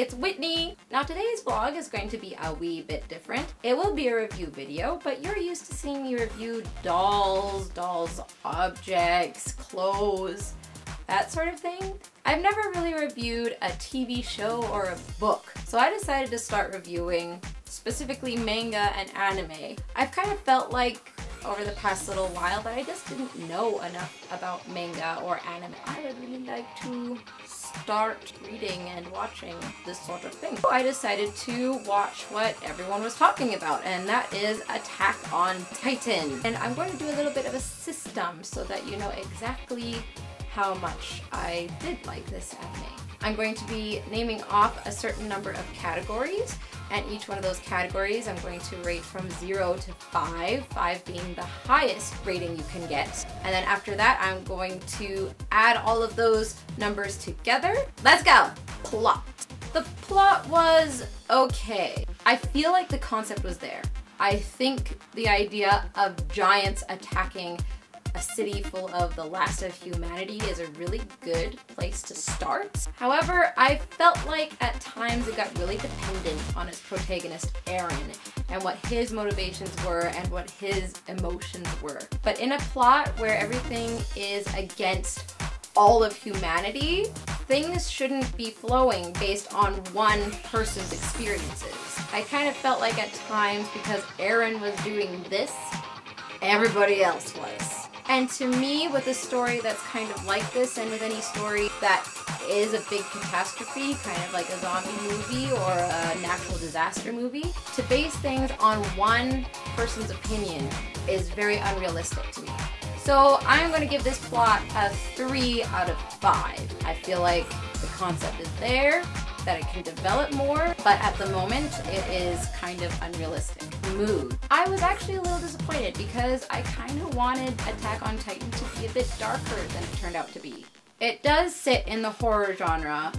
it's Whitney. Now today's vlog is going to be a wee bit different. It will be a review video, but you're used to seeing me review dolls, objects, clothes, that sort of thing. I've never really reviewed a TV show or a book, so I decided to start reviewing specifically manga and anime. I've kind of felt like over the past little while that I just didn't know enough about manga or anime. I would really like to start reading and watching this sort of thing. So I decided to watch what everyone was talking about, and that is Attack on Titan. And I'm going to do a little bit of a system so that you know exactly how much I did like this anime. I'm going to be naming off a certain number of categories, and each one of those categories I'm going to rate from 0 to 5, 5 being the highest rating you can get. And then after that, I'm going to add all of those numbers together. Let's go! Plot. The plot was okay. I feel like the concept was there. I think the idea of giants attacking a city full of the last of humanity is a really good place to start. However, I felt like at times it got really dependent on its protagonist, Eren, and what his motivations were and what his emotions were. But in a plot where everything is against all of humanity, things shouldn't be flowing based on one person's experiences. I kind of felt like at times because Eren was doing this, everybody else was. And to me, with a story that's kind of like this, and with any story that is a big catastrophe, kind of like a zombie movie or a natural disaster movie, to base things on one person's opinion is very unrealistic to me. So I'm going to give this plot a 3 out of 5. I feel like the concept is there, that it can develop more, but at the moment it is kind of unrealistic. Mood. I was actually a little disappointed because I kind of wanted Attack on Titan to be a bit darker than it turned out to be. It does sit in the horror genre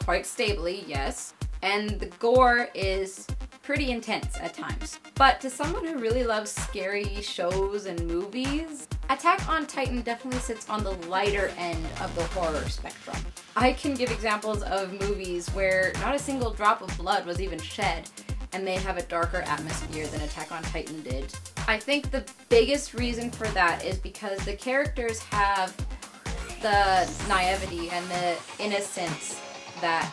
quite stably, yes, and the gore is pretty intense at times. But to someone who really loves scary shows and movies, Attack on Titan definitely sits on the lighter end of the horror spectrum. I can give examples of movies where not a single drop of blood was even shed, and they have a darker atmosphere than Attack on Titan did. I think the biggest reason for that is because the characters have the naivety and the innocence that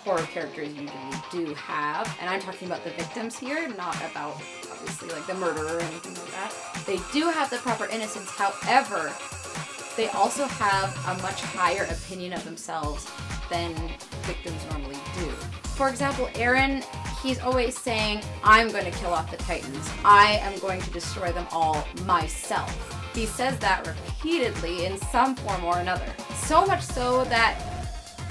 horror characters usually do have. And I'm talking about the victims here, not about obviously like the murderer or anything like that. They do have the proper innocence, however, they also have a much higher opinion of themselves than victims normally do. For example, Eren, he's always saying, I'm going to kill off the Titans. I am going to destroy them all myself. He says that repeatedly in some form or another. So much so that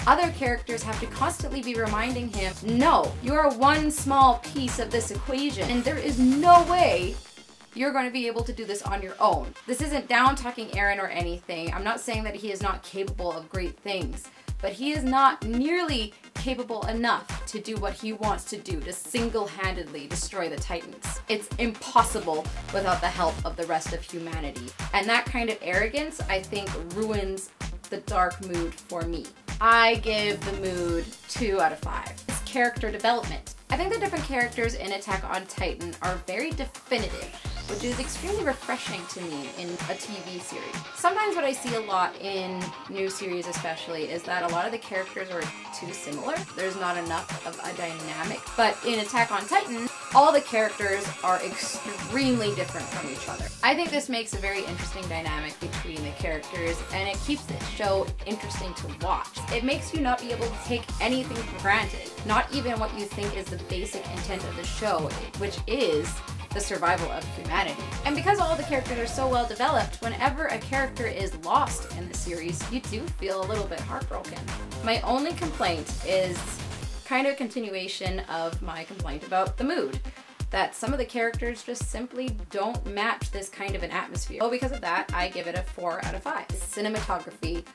other characters have to constantly be reminding him, no, you are one small piece of this equation, and there is no way you're going to be able to do this on your own. This isn't down-talking Eren or anything. I'm not saying that he is not capable of great things, but he is not nearly capable enough to do what he wants to do, to single-handedly destroy the Titans. It's impossible without the help of the rest of humanity. And that kind of arrogance, I think, ruins the dark mood for me. I give the mood 2 out of 5. It's character development. I think the different characters in Attack on Titan are very definitive, which is extremely refreshing to me in a TV series. Sometimes what I see a lot in new series especially is that a lot of the characters are too similar. There's not enough of a dynamic. But in Attack on Titan, all the characters are extremely different from each other. I think this makes a very interesting dynamic between the characters, and it keeps the show interesting to watch. It makes you not be able to take anything for granted, not even what you think is the basic intent of the show, which is the survival of humanity. And because all the characters are so well developed, whenever a character is lost in the series, you do feel a little bit heartbroken. My only complaint is kind of a continuation of my complaint about the mood, that some of the characters just simply don't match this kind of an atmosphere. So because of that, I give it a 4 out of 5. Cinematography,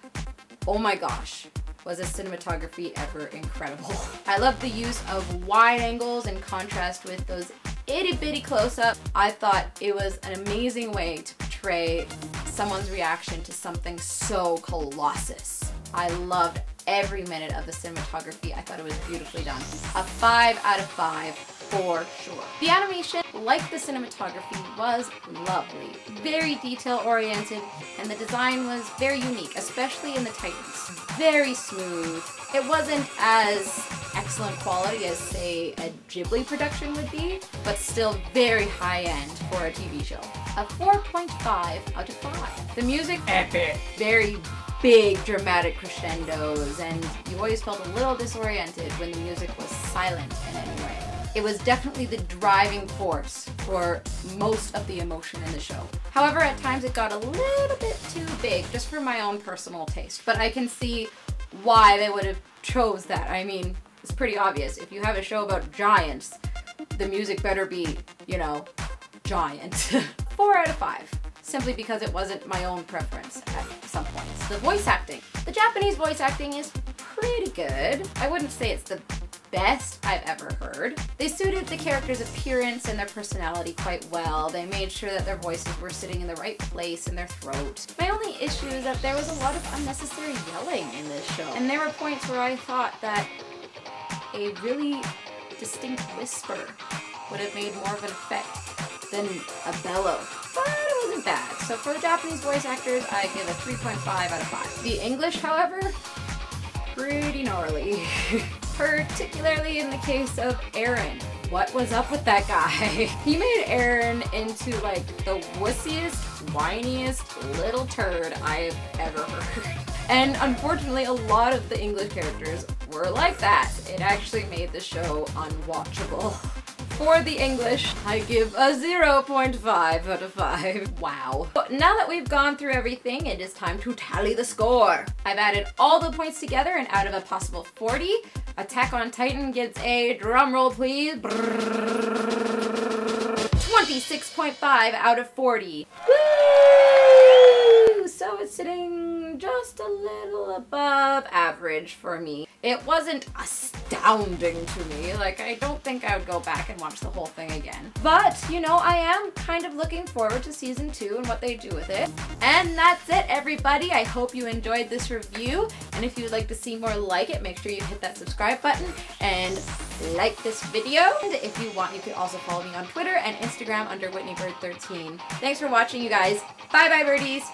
oh my gosh, was the cinematography ever incredible. I love the use of wide angles in contrast with those itty bitty close-up. I thought it was an amazing way to portray someone's reaction to something so colossus. I loved every minute of the cinematography. I thought it was beautifully done. A 5 out of 5 for sure. The animation, like the cinematography, was lovely. Very detail oriented, and the design was very unique, especially in the Titans. Very smooth. It wasn't as excellent quality as, say, a Ghibli production would be, but still very high-end for a TV show. A 4.5 out of 5. The music, epic. Very big dramatic crescendos, and you always felt a little disoriented when the music was silent in any way. It was definitely the driving force for most of the emotion in the show. However, at times it got a little bit too big, just for my own personal taste. But I can see why they would have chose that. I mean, it's pretty obvious. If you have a show about giants, the music better be, you know, giant. 4 out of 5. Simply because it wasn't my own preference at some points. The voice acting. The Japanese voice acting is pretty good. I wouldn't say it's the best I've ever heard. They suited the character's appearance and their personality quite well. They made sure that their voices were sitting in the right place in their throat. My only issue is that there was a lot of unnecessary yelling in this show. And there were points where I thought that a really distinct whisper would have made more of an effect than a bellow. But it wasn't bad. So for Japanese voice actors, I give a 3.5 out of 5. The English, however, pretty gnarly. Particularly in the case of Aaron. What was up with that guy? He made Aaron into like the wussiest, whiniest little turd I've ever heard. And unfortunately, a lot of the English characters were like that. It actually made the show unwatchable. For the English, I give a 0.5 out of 5. Wow. But now that we've gone through everything, it is time to tally the score. I've added all the points together, and out of a possible 40, Attack on Titan gets a, drumroll please, 26.5 out of 40. Woo! So it's sitting just a little above average for me. It wasn't astounding to me. Like, I don't think I would go back and watch the whole thing again. But, you know, I am kind of looking forward to season 2 and what they do with it. And that's it, everybody. I hope you enjoyed this review. And if you would like to see more like it, make sure you hit that subscribe button and like this video. And if you want, you can also follow me on Twitter and Instagram under WhitneyBird13. Thanks for watching, you guys. Bye-bye, birdies.